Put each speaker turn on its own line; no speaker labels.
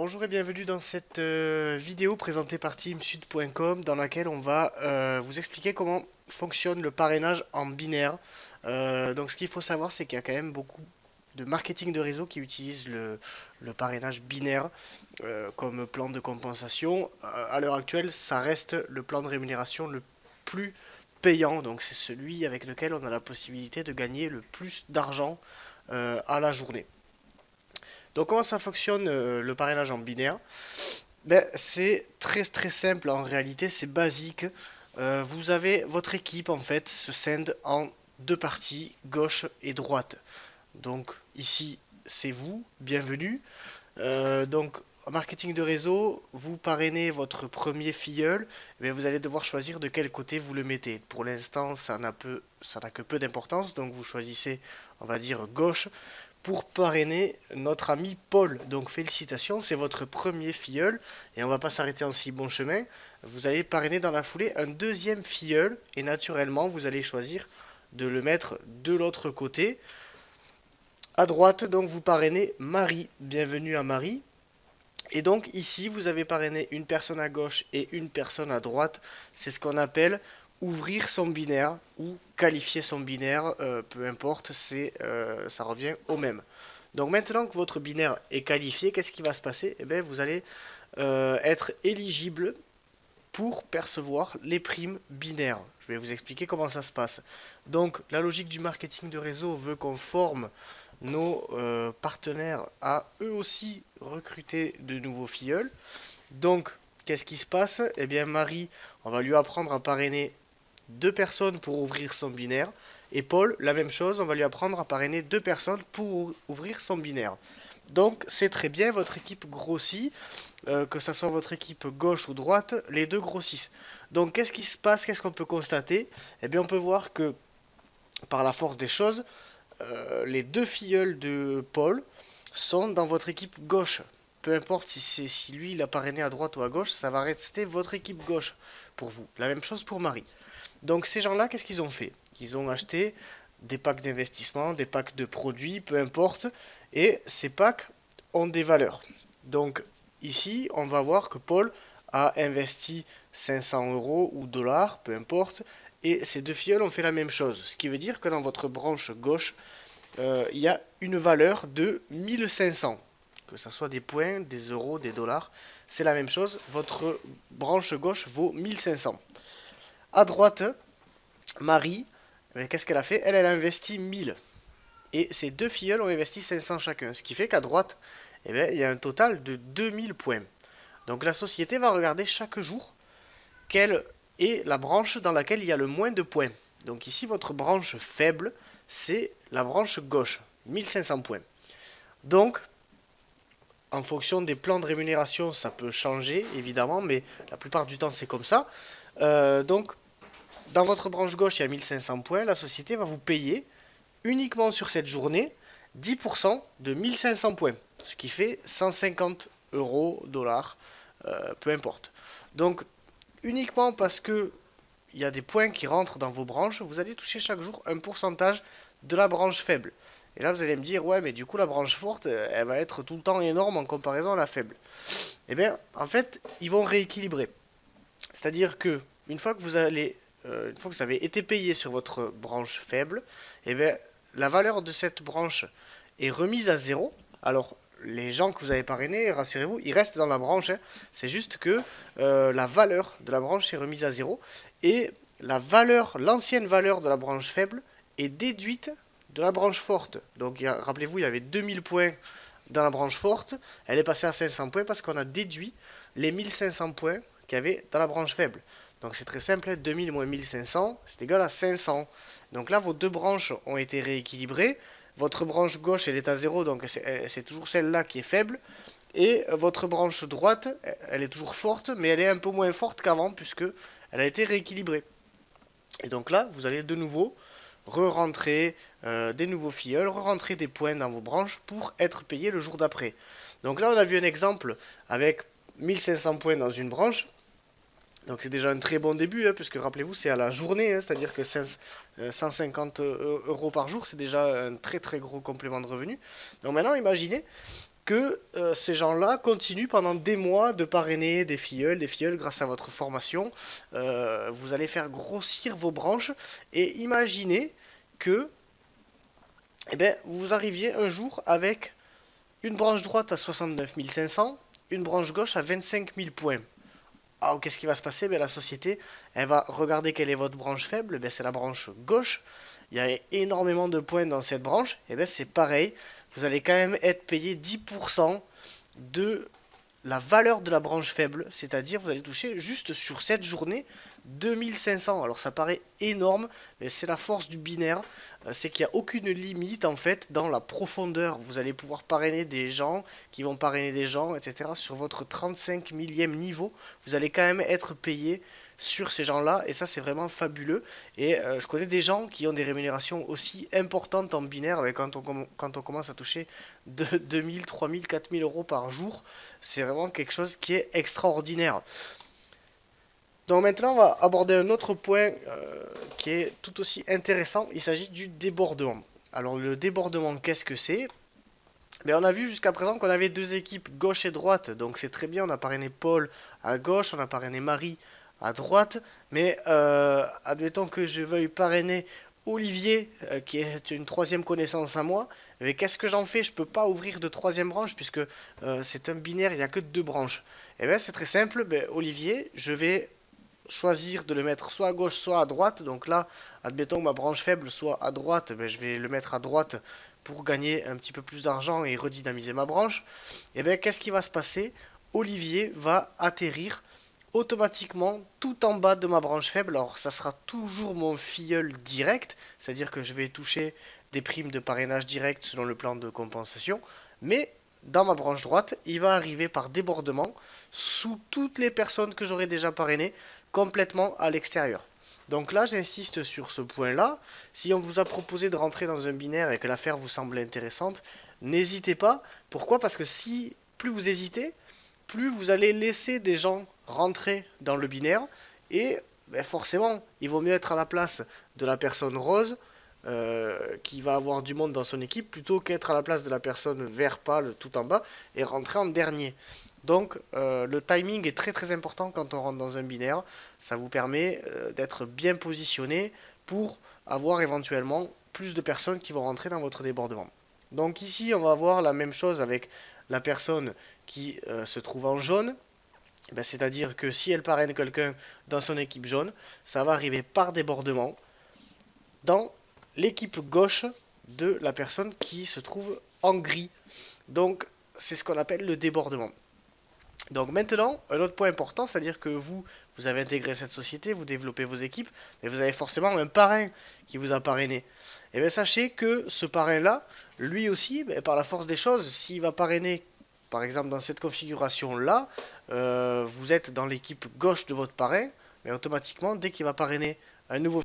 Bonjour et bienvenue dans cette vidéo présentée par teamsud.com dans laquelle on va vous expliquer comment fonctionne le parrainage en binaire. Donc ce qu'il faut savoir, c'est qu'il y a quand même beaucoup de marketing de réseau qui utilisent le parrainage binaire comme plan de compensation. À l'heure actuelle, ça reste le plan de rémunération le plus payant, donc c'est celui avec lequel on a la possibilité de gagner le plus d'argent à la journée. Donc comment ça fonctionne le parrainage en binaire? Ben, c'est très très simple en réalité, c'est basique. Vous avez votre équipe en fait se scinde en deux parties, gauche et droite. Donc ici c'est vous, bienvenue. Donc en marketing de réseau, vous parrainez votre premier filleul, mais vous allez devoir choisir de quel côté vous le mettez. Pour l'instant, ça n'a que peu d'importance, donc vous choisissez, on va dire, gauche pour parrainer notre ami Paul. Donc félicitations, c'est votre premier filleul et on va pas s'arrêter en si bon chemin. Vous allez parrainer dans la foulée un deuxième filleul et naturellement vous allez choisir de le mettre de l'autre côté. À droite, donc vous parrainez Marie. Bienvenue à Marie. Et donc ici, vous avez parrainé une personne à gauche et une personne à droite. C'est ce qu'on appelle ouvrir son binaire ou qualifier son binaire, peu importe, ça revient au même. Donc maintenant que votre binaire est qualifié, qu'est-ce qui va se passer? Eh bien, vous allez être éligible pour percevoir les primes binaires. Je vais vous expliquer comment ça se passe. Donc la logique du marketing de réseau veut qu'on forme nos partenaires à eux aussi recruter de nouveaux filleuls. Donc qu'est-ce qui se passe? Eh bien Marie, on va lui apprendre à parrainer deux personnes pour ouvrir son binaire. Et Paul, la même chose, on va lui apprendre à parrainer deux personnes pour ouvrir son binaire. Donc c'est très bien, votre équipe grossit, que ce soit votre équipe gauche ou droite, les deux grossissent. Donc qu'est-ce qui se passe, qu'est-ce qu'on peut constater? Eh bien on peut voir que par la force des choses, les deux filleuls de Paul sont dans votre équipe gauche. Peu importe si lui il a parrainé à droite ou à gauche, ça va rester votre équipe gauche pour vous. La même chose pour Marie. Donc ces gens-là, qu'est-ce qu'ils ont fait? Ils ont acheté des packs d'investissement, des packs de produits, peu importe, et ces packs ont des valeurs. Donc ici, on va voir que Paul a investi 500 euros ou dollars, peu importe, et ces deux filleuls ont fait la même chose. Ce qui veut dire que dans votre branche gauche, il y a une valeur de 1500. Que ce soit des points, des euros, des dollars, c'est la même chose. Votre branche gauche vaut 1500. À droite, Marie, qu'est-ce qu'elle a fait? Elle a investi 1000. Et ces deux filleuls ont investi 500 chacun. Ce qui fait qu'à droite, eh bien, il y a un total de 2000 points. Donc la société va regarder chaque jour quelle est la branche dans laquelle il y a le moins de points. Donc ici, votre branche faible, c'est la branche gauche, 1500 points. Donc, en fonction des plans de rémunération, ça peut changer, évidemment, mais la plupart du temps, c'est comme ça. Donc, dans votre branche gauche, il y a 1500 points. La société va vous payer uniquement sur cette journée 10% de 1500 points, ce qui fait 150 euros, dollars, peu importe. Donc, uniquement parce que il y a des points qui rentrent dans vos branches, vous allez toucher chaque jour un pourcentage de la branche faible. Et là, vous allez me dire, ouais, mais du coup, la branche forte, elle va être tout le temps énorme en comparaison à la faible. Eh bien, en fait, ils vont rééquilibrer. C'est-à-dire que une fois que vous avez été payé sur votre branche faible, eh bien, la valeur de cette branche est remise à zéro. Alors, les gens que vous avez parrainés, rassurez-vous, ils restent dans la branche, hein. C'est juste que la valeur de la branche est remise à zéro et l'ancienne valeur de la branche faible est déduite de la branche forte. Donc, rappelez-vous, il y avait 2000 points dans la branche forte, elle est passée à 500 points parce qu'on a déduit les 1500 points qu'il y avait dans la branche faible. Donc c'est très simple, 2000 moins 1500, c'est égal à 500. Donc là, vos deux branches ont été rééquilibrées. Votre branche gauche, elle est à 0, donc c'est toujours celle-là qui est faible. Et votre branche droite, elle est toujours forte, mais elle est un peu moins forte qu'avant, puisque elle a été rééquilibrée. Et donc là, vous allez de nouveau re-rentrer des nouveaux filleuls, re-rentrer des points dans vos branches pour être payé le jour d'après. Donc là, on a vu un exemple avec 1500 points dans une branche. Donc c'est déjà un très bon début, hein, puisque rappelez-vous, c'est à la journée, hein, c'est-à-dire que 150 euros par jour, c'est déjà un très très gros complément de revenu. Donc maintenant, imaginez que ces gens-là continuent pendant des mois de parrainer des filleuls grâce à votre formation. Vous allez faire grossir vos branches et imaginez que eh ben, vous arriviez un jour avec une branche droite à 69 500, une branche gauche à 25 000 points. Alors, qu'est-ce qui va se passer? Ben, la société, elle va regarder quelle est votre branche faible. Ben, c'est la branche gauche. Il y a énormément de points dans cette branche. Et ben, c'est pareil. Vous allez quand même être payé 10% de la valeur de la branche faible, c'est-à-dire vous allez toucher juste sur cette journée 2500. Alors ça paraît énorme, mais c'est la force du binaire, c'est qu'il n'y a aucune limite en fait dans la profondeur. Vous allez pouvoir parrainer des gens qui vont parrainer des gens, etc. Sur votre 35 millième niveau, vous allez quand même être payé sur ces gens-là, et ça c'est vraiment fabuleux. Et je connais des gens qui ont des rémunérations aussi importantes en binaire, mais quand on commence à toucher 2000, 3000, 4000 euros par jour, c'est vraiment quelque chose qui est extraordinaire. Donc maintenant, on va aborder un autre point qui est tout aussi intéressant. Il s'agit du débordement. Alors le débordement, qu'est-ce que c'est? Mais on a vu jusqu'à présent qu'on avait deux équipes gauche et droite, donc c'est très bien. On a parrainé Paul à gauche, on a parrainé Marie à droite, mais admettons que je veuille parrainer Olivier, qui est une troisième connaissance à moi, mais qu'est-ce que j'en fais? Je peux pas ouvrir de troisième branche puisque c'est un binaire, il n'y a que deux branches. Et bien c'est très simple, ben, Olivier, je vais choisir de le mettre soit à gauche, soit à droite. Donc là, admettons que ma branche faible soit à droite, ben, je vais le mettre à droite pour gagner un petit peu plus d'argent et redynamiser ma branche. Et bien qu'est-ce qui va se passer? Olivier va atterrir automatiquement tout en bas de ma branche faible. Alors ça sera toujours mon filleul direct, c'est-à-dire que je vais toucher des primes de parrainage direct selon le plan de compensation, mais dans ma branche droite, il va arriver par débordement sous toutes les personnes que j'aurai déjà parrainées, complètement à l'extérieur. Donc là, j'insiste sur ce point-là. Si on vous a proposé de rentrer dans un binaire et que l'affaire vous semble intéressante, n'hésitez pas. Pourquoi? Parce que si plus vous hésitez, plus vous allez laisser des gens rentrer dans le binaire et ben forcément, il vaut mieux être à la place de la personne rose qui va avoir du monde dans son équipe plutôt qu'être à la place de la personne vert pâle tout en bas et rentrer en dernier. Donc le timing est très très important quand on rentre dans un binaire. Ça vous permet d'être bien positionné pour avoir éventuellement plus de personnes qui vont rentrer dans votre débordement. Donc ici on va voir la même chose avec la personne qui se trouve en jaune. Ben, c'est-à-dire que si elle parraine quelqu'un dans son équipe jaune, ça va arriver par débordement dans l'équipe gauche de la personne qui se trouve en gris. Donc c'est ce qu'on appelle le débordement. Donc maintenant, un autre point important, c'est-à-dire que vous avez intégré cette société, vous développez vos équipes, mais vous avez forcément un parrain qui vous a parrainé. Et bien sachez que ce parrain-là, lui aussi, ben, par la force des choses, s'il va parrainer, par exemple dans cette configuration-là, vous êtes dans l'équipe gauche de votre parrain, mais automatiquement, dès qu'il va parrainer un nouveau